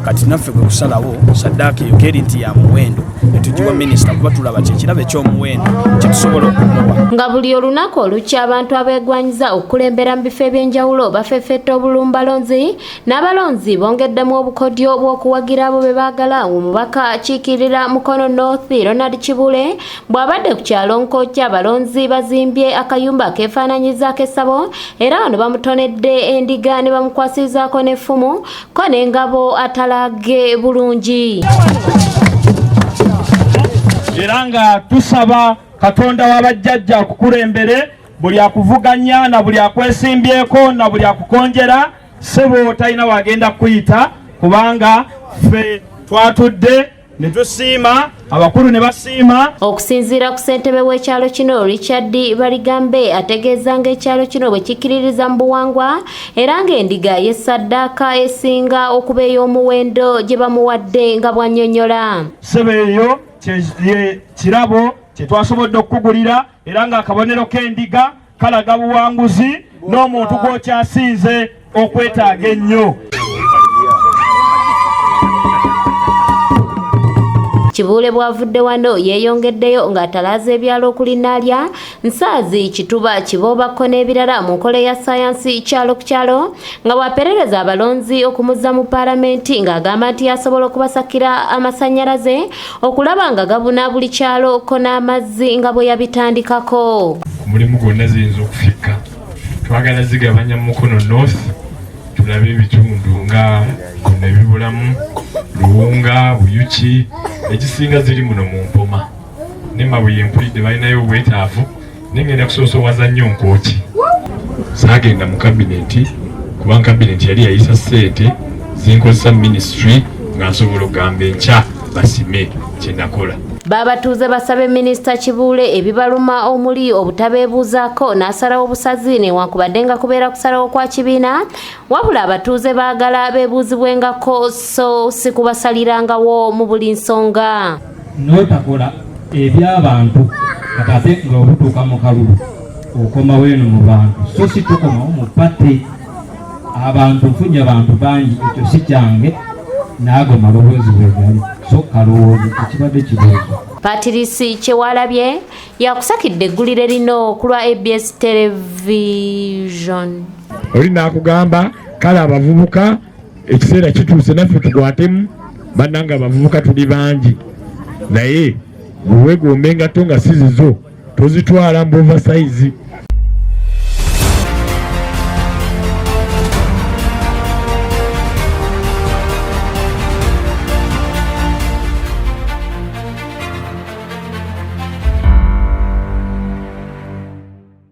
kati naffe kwe kusalawo Saddaaka eyo keri nti ya muwendo etugiwa minisita kuba tulaba kyekirabo ekyomuwendo kyetusobola okumuwa. Nga buli olunaku olukya abantu abeegwanyiza okukulembera mu bifo ebyenjawulo bafeffetta obulumbalonzi n'abalonzi bongeddemu obukodyo bw'okuwagira abo be baagala. Omubaka akiikirira Mukono North Ronald Kibuule bw'abadde ku kyalo Nkokya abalonzi bazimbye akayumba keefaananyizaako essabo era wano bamutonedde endiga ne bamukwasirizaako n'effumu ko n'engabo atalage bulungi. Era nga tusaba Katonda w'abajjajja okukulembere buli akuvuganya na buli akwesimbyeko na buli akukonjera sebo talina wagenda kuyita kubanga ffe twatudde ne tusiima abakulu ne basiima. Okusinziira ku ssentebe w'ekyalo kino Richard Baligambe ategeeza ng'ekyalo kino bwe kikkiririza mu buwangwa era ng'endiga ye Saddaaka esinga okuba ey'omuwendo gye bamuwadde nga bwannyonnyola. Sebo eyo kirabo kye twasobodde okukugulira era ng'akabonero k'endiga kalaga buwanguzi n'omuntu gw'okyasinze okwetaaga ennyo. Kibuule bw'avudde wano yeeyongeddeyo ng'atalaaza ebyalo okulinaalya Nsaazi, Kituba, Kiboobako n'ebirala mu nkola ya ssaayansi kyalo ku kyalo nga bw'aperereza abalonzi okumuzza mu paalamenti ng'agamba nti asobola okubasakira amasannyalaze okulaba nga gabuna buli kyalo ko n'amazzi nga bwe yabitandikako. Omulimu gwonna ziyinza okufikka twagala zigabanya mu Mukono North tulabe ebitundu nga konna ebibulamu Luwunga, Buyuki ekisinga ziri muno mu Mpoma ne Mabuyye mpulidde balinayo obwetaavu nengenda kusoosowaza nnyo Nkooki. Saagenda mu kabineti kubanga kabineti yali yayisa ssente zinkozesa minisitule nga nsobola okugamba enkya basime kyenakola. Babatuuze basabe Minisita Kibuule ebibaluma omuli obutabeebuuzaako n'asalawo obusazi newankubadde nga kubeera kusalawo kwa kibiina wabula abatuuze baagala beebuuzibwengako so si kubasalirangawo mu buli nsonga. N'otakola eby'abantu kati nga obutuuka mu kalulu okomawo eno mu bantu so si tukomawo mu pate abantu nfunye abantu bangi ekyo si kyange naago maloboozi bwegali so kalowoozi ekibadde kibuuzo. Patrice Kyewalabye yakusakidde eggulire lino ku lwa ABS Television. Oli naakugamba kale abavubuka ekiseera kituuse naffe tukwatemu bannanga abavubuka tuli bangi naye bwe weegomba engatto nga si zizo tozitwala mu oversize.